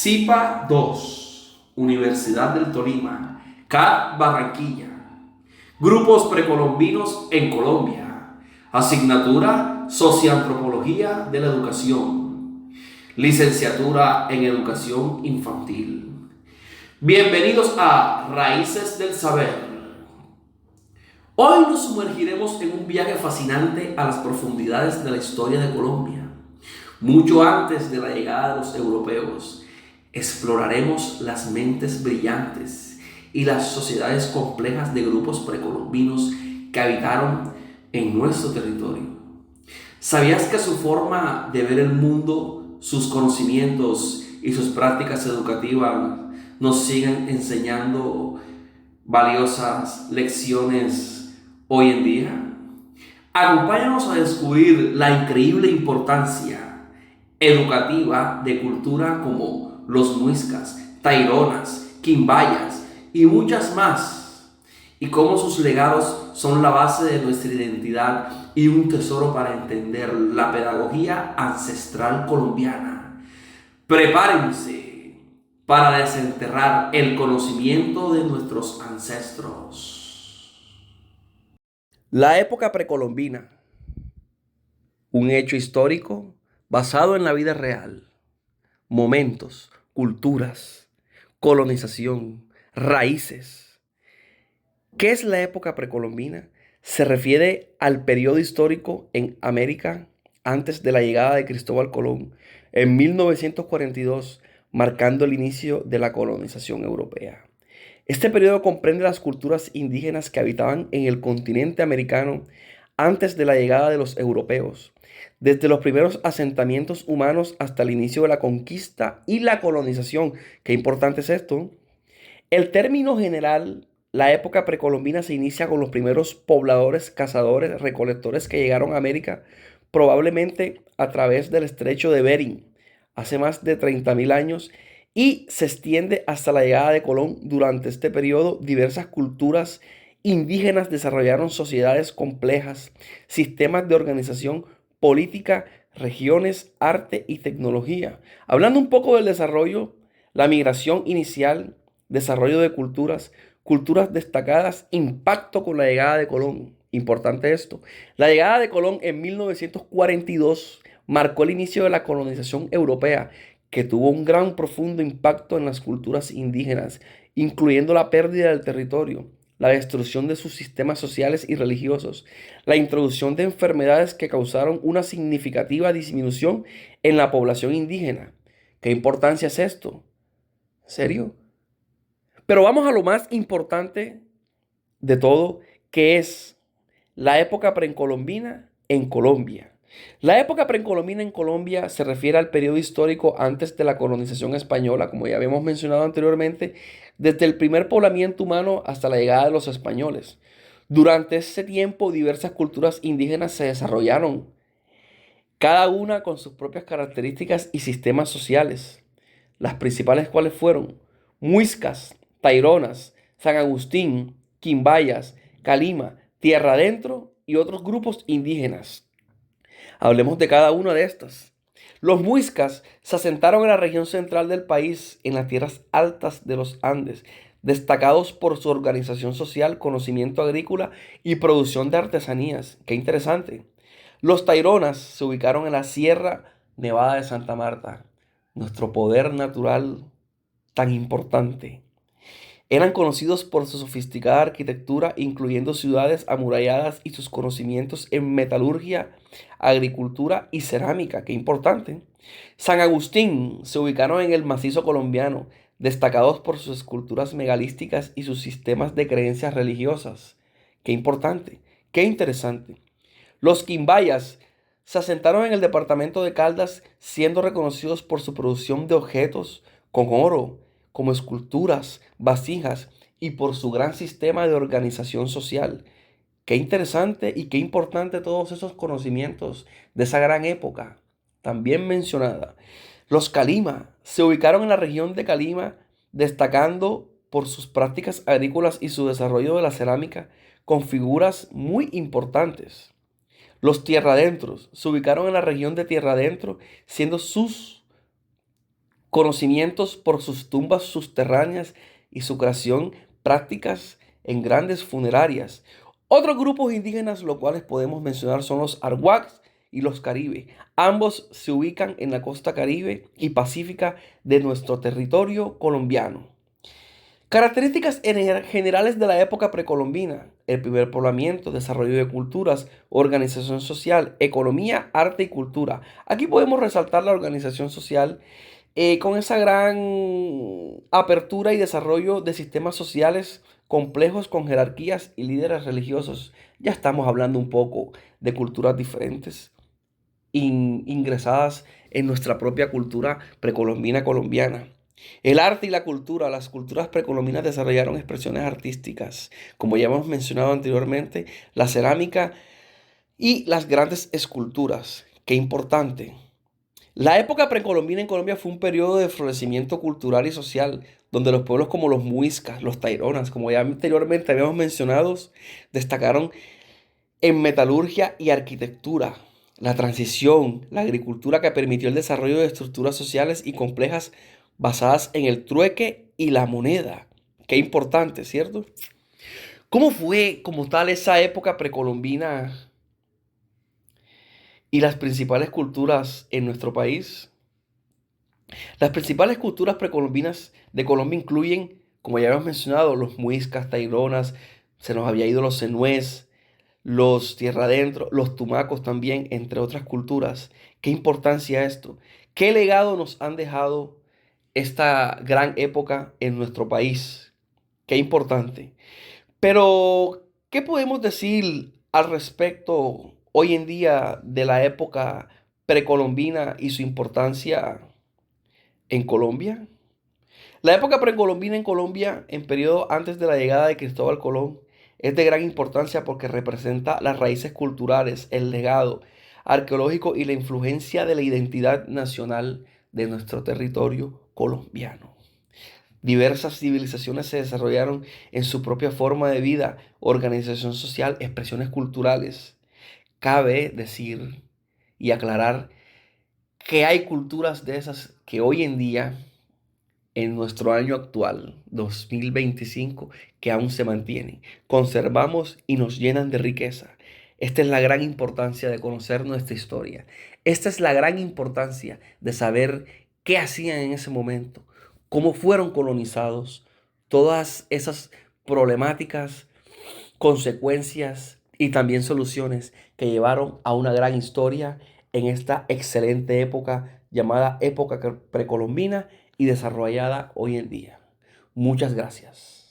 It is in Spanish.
CIPA 2, Universidad del Tolima, CAT Barranquilla. Grupos precolombinos en Colombia. Asignatura Socioantropología de la Educación. Licenciatura en Educación Infantil. Bienvenidos a Raíces del Saber. Hoy nos sumergiremos en un viaje fascinante a las profundidades de la historia de Colombia. Mucho antes de la llegada de los europeos, exploraremos las mentes brillantes y las sociedades complejas de grupos precolombinos que habitaron en nuestro territorio. ¿Sabías que su forma de ver el mundo, sus conocimientos y sus prácticas educativas nos siguen enseñando valiosas lecciones hoy en día? Acompáñanos a descubrir la increíble importancia educativa de cultura como los muiscas, taironas, quimbayas y muchas más, y cómo sus legados son la base de nuestra identidad y un tesoro para entender la pedagogía ancestral colombiana. Prepárense para desenterrar el conocimiento de nuestros ancestros. La época precolombina, un hecho histórico basado en la vida real, momentos, culturas, colonización, raíces. ¿Qué es la época precolombina? Se refiere al periodo histórico en América antes de la llegada de Cristóbal Colón en 1942, marcando el inicio de la colonización europea. Este periodo comprende las culturas indígenas que habitaban en el continente americano antes de la llegada de los europeos, desde los primeros asentamientos humanos hasta el inicio de la conquista y la colonización. Qué importante es esto. El término general, la época precolombina, se inicia con los primeros pobladores, cazadores, recolectores que llegaron a América, probablemente a través del estrecho de Bering, hace más de 30.000 años, y se extiende hasta la llegada de Colón. Durante este periodo, diversas culturas indígenas desarrollaron sociedades complejas, sistemas de organización política, regiones, arte y tecnología. Hablando un poco del desarrollo, la migración inicial, desarrollo de culturas, culturas destacadas, impacto con la llegada de Colón. Importante esto. La llegada de Colón en 1942 marcó el inicio de la colonización europea, que tuvo un gran profundo impacto en las culturas indígenas, incluyendo la pérdida del territorio, la destrucción de sus sistemas sociales y religiosos, la introducción de enfermedades que causaron una significativa disminución en la población indígena. ¿Qué importancia es esto? ¿En serio? Pero vamos a lo más importante de todo, que es la época precolombina en Colombia. La época precolombina en Colombia se refiere al periodo histórico antes de la colonización española, como ya habíamos mencionado anteriormente, desde el primer poblamiento humano hasta la llegada de los españoles. Durante ese tiempo, diversas culturas indígenas se desarrollaron, cada una con sus propias características y sistemas sociales. Las principales cuales fueron muiscas, taironas, San Agustín, quimbayas, calima, tierra adentro y otros grupos indígenas. Hablemos de cada una de estas. Los muiscas se asentaron en la región central del país, en las tierras altas de los Andes, destacados por su organización social, conocimiento agrícola y producción de artesanías. Qué interesante. Los taironas se ubicaron en la Sierra Nevada de Santa Marta, nuestro poder natural tan importante. Eran conocidos por su sofisticada arquitectura, incluyendo ciudades amuralladas, y sus conocimientos en metalurgia, agricultura y cerámica. Qué importante. San Agustín se ubicaron en el macizo colombiano, destacados por sus esculturas megalísticas y sus sistemas de creencias religiosas. Qué importante. Qué interesante. Los quimbayas se asentaron en el departamento de Caldas, siendo reconocidos por su producción de objetos con oro, como esculturas, vasijas, y por su gran sistema de organización social. Qué interesante y qué importante todos esos conocimientos de esa gran época, también mencionada. Los Calima se ubicaron en la región de Calima, destacando por sus prácticas agrícolas y su desarrollo de la cerámica, con figuras muy importantes. Los tierradentros se ubicaron en la región de Tierra Adentro, siendo sus conocimientos por sus tumbas subterráneas y su creación prácticas en grandes funerarias. Otros grupos indígenas, los cuales podemos mencionar, son los Arhuacs y los Caribe. Ambos se ubican en la costa Caribe y Pacífica de nuestro territorio colombiano. Características generales de la época precolombina: el primer poblamiento, desarrollo de culturas, organización social, economía, arte y cultura. Aquí podemos resaltar la organización social con esa gran apertura y desarrollo de sistemas sociales complejos con jerarquías y líderes religiosos. Ya estamos hablando un poco de culturas diferentes ingresadas en nuestra propia cultura precolombina colombiana. El arte y la cultura, las culturas precolombinas desarrollaron expresiones artísticas, como ya hemos mencionado anteriormente, la cerámica y las grandes esculturas. Qué importante. La época precolombina en Colombia fue un periodo de florecimiento cultural y social, donde los pueblos como los muiscas, los taironas, como ya anteriormente habíamos mencionado, destacaron en metalurgia y arquitectura. La transición, la agricultura que permitió el desarrollo de estructuras sociales y complejas basadas en el trueque y la moneda. Qué importante, ¿cierto? ¿Cómo fue como tal esa época precolombina y las principales culturas en nuestro país? Las principales culturas precolombinas de Colombia incluyen, como ya hemos mencionado, los muiscas, taironas, se nos había ido los senués, los tierra adentro, los tumacos también, entre otras culturas. ¿Qué importancia esto? ¿Qué legado nos han dejado esta gran época en nuestro país? Qué importante. Pero, ¿qué podemos decir al respecto hoy en día de la época precolombina y su importancia en Colombia? La época precolombina en Colombia, en periodo antes de la llegada de Cristóbal Colón, es de gran importancia porque representa las raíces culturales, el legado arqueológico y la influencia de la identidad nacional de nuestro territorio colombiano. Diversas civilizaciones se desarrollaron en su propia forma de vida, organización social, expresiones culturales. Cabe decir y aclarar que hay culturas de esas que hoy en día en nuestro año actual, 2025, que aún se mantienen. Conservamos y nos llenan de riqueza. Esta es la gran importancia de conocer nuestra historia. Esta es la gran importancia de saber qué hacían en ese momento, cómo fueron colonizados, todas esas problemáticas, consecuencias y también soluciones que llevaron a una gran historia en esta excelente época llamada época precolombina y desarrollada hoy en día. Muchas gracias.